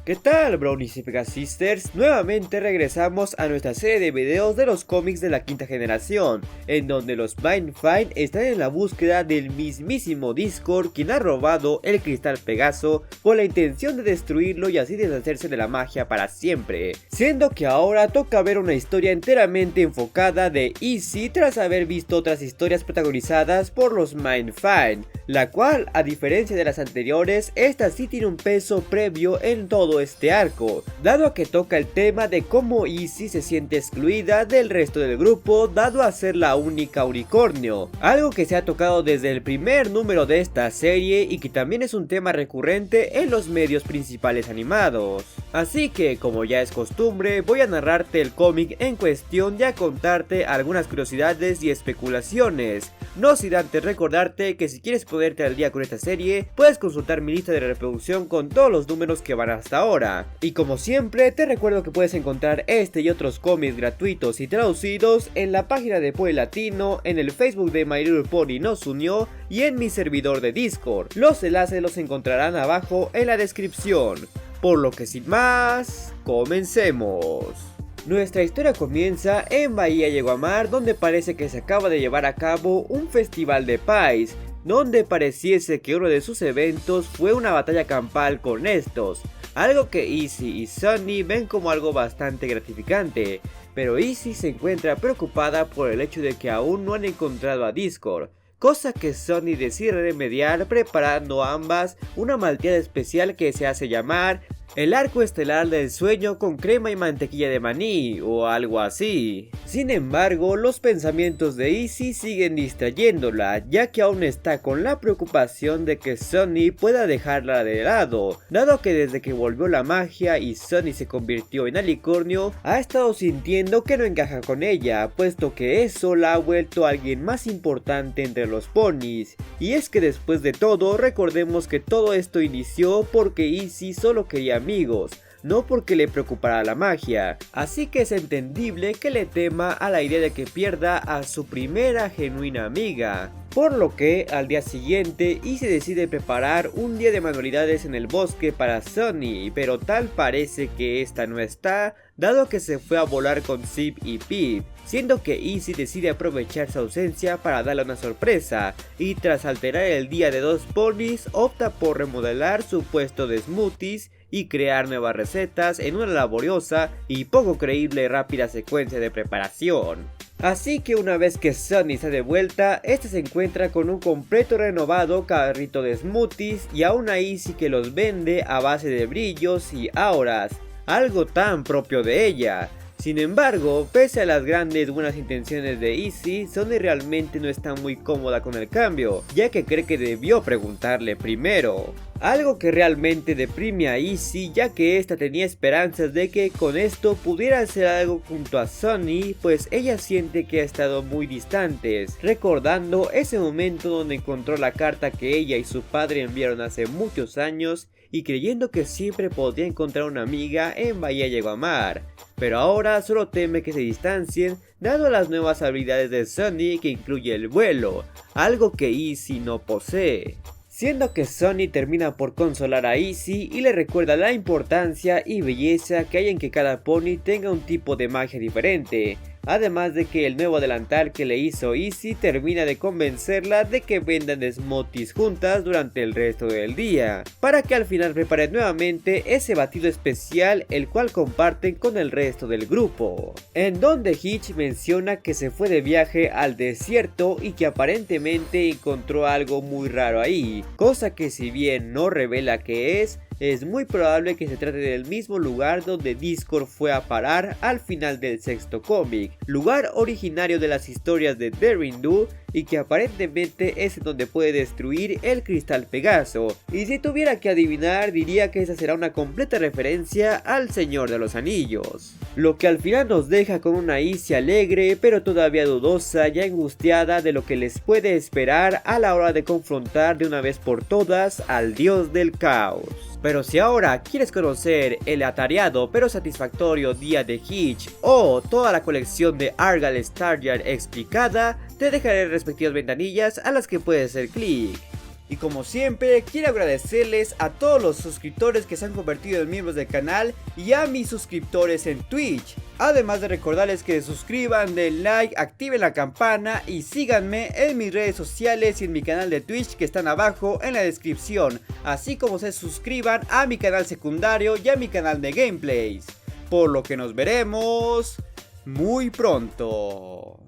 ¿Qué tal, Brownies y Pegasisters? Nuevamente regresamos a nuestra serie de videos de los cómics de la quinta generación, en donde los Mindfind están en la búsqueda del mismísimo Discord, quien ha robado el cristal Pegaso con la intención de destruirlo y así deshacerse de la magia para siempre. Siendo que ahora toca ver una historia enteramente enfocada de Easy tras haber visto otras historias protagonizadas por los Mindfind, la cual, a diferencia de las anteriores, esta sí tiene un peso previo en todo este arco, dado que toca el tema de cómo Easy se siente excluida del resto del grupo dado a ser la única unicornio, algo que se ha tocado desde el primer número de esta serie y que también es un tema recurrente en los medios principales animados. Así que, como ya es costumbre, voy a narrarte el cómic en cuestión y a contarte algunas curiosidades y especulaciones, no sin antes recordarte que si quieres ponerte al día con esta serie, puedes consultar mi lista de reproducción con todos los números que van hasta ahora. Y como siempre, te recuerdo que puedes encontrar este y otros cómics gratuitos y traducidos en la página de Poe Latino, en el Facebook de My Little Pony Nos Unió y en mi servidor de Discord. Los enlaces los encontrarán abajo en la descripción. Por lo que sin más, comencemos. Nuestra historia comienza en Bahía Yeguamar, donde parece que se acaba de llevar a cabo un festival de pies, donde pareciese que uno de sus eventos fue una batalla campal con estos, algo que Easy y Sunny ven como algo bastante gratificante, pero Easy se encuentra preocupada por el hecho de que aún no han encontrado a Discord, cosa que Sunny decide remediar preparando a ambas una malteada especial que se hace llamar el arco estelar del sueño con crema y mantequilla de maní o algo así. Sin embargo, los pensamientos de Easy siguen distrayéndola, ya que aún está con la preocupación de que Sunny pueda dejarla de lado, dado que desde que volvió la magia y Sunny se convirtió en alicornio, ha estado sintiendo que no encaja con ella, puesto que eso la ha vuelto a alguien más importante entre los ponis. Y es que después de todo, recordemos que todo esto inició porque Easy solo quería amigos, no porque le preocupara la magia, así que es entendible que le tema a la idea de que pierda a su primera genuina amiga. Por lo que al día siguiente Easy decide preparar un día de manualidades en el bosque para Sunny, pero tal parece que esta no está, dado que se fue a volar con Zip y Pip, siendo que Easy decide aprovechar su ausencia para darle una sorpresa, y tras alterar el día de dos ponis, opta por remodelar su puesto de smoothies y crear nuevas recetas en una laboriosa y poco creíble y rápida secuencia de preparación. Así que una vez que Sunny está de vuelta, este se encuentra con un completo renovado carrito de smoothies y a una Easy que los vende a base de brillos y auras, algo tan propio de ella. Sin embargo, pese a las grandes buenas intenciones de Easy, Sunny realmente no está muy cómoda con el cambio, ya que cree que debió preguntarle primero. Algo que realmente deprime a Easy, ya que esta tenía esperanzas de que con esto pudiera hacer algo junto a Sunny, pues ella siente que ha estado muy distantes, recordando ese momento donde encontró la carta que ella y su padre enviaron hace muchos años y creyendo que siempre podría encontrar una amiga en Bahía Yeguamar, pero ahora solo teme que se distancien dado las nuevas habilidades de Sunny que incluye el vuelo, algo que Easy no posee. Siendo que Sunny termina por consolar a Easy y le recuerda la importancia y belleza que hay en que cada pony tenga un tipo de magia diferente, además de que el nuevo delantal que le hizo Easy termina de convencerla de que vendan smoothies juntas durante el resto del día, para que al final preparen nuevamente ese batido especial el cual comparten con el resto del grupo, en donde Hitch menciona que se fue de viaje al desierto y que aparentemente encontró algo muy raro ahí, cosa que si bien no revela qué es muy probable que se trate del mismo lugar donde Discord fue a parar al final del sexto cómic, lugar originario de las historias de Daring Do y que aparentemente es donde puede destruir el cristal Pegaso, y si tuviera que adivinar diría que esa será una completa referencia al Señor de los Anillos, lo que al final nos deja con una Easy alegre pero todavía dudosa y angustiada de lo que les puede esperar a la hora de confrontar de una vez por todas al dios del caos. Pero si ahora quieres conocer el atareado pero satisfactorio día de Hitch o toda la colección de Argal Staryard explicada, te dejaré respectivas ventanillas a las que puedes hacer clic. Y como siempre, quiero agradecerles a todos los suscriptores que se han convertido en miembros del canal y a mis suscriptores en Twitch. Además de recordarles que se suscriban, den like, activen la campana y síganme en mis redes sociales y en mi canal de Twitch que están abajo en la descripción. Así como se suscriban a mi canal secundario y a mi canal de gameplays. Por lo que nos veremos muy pronto.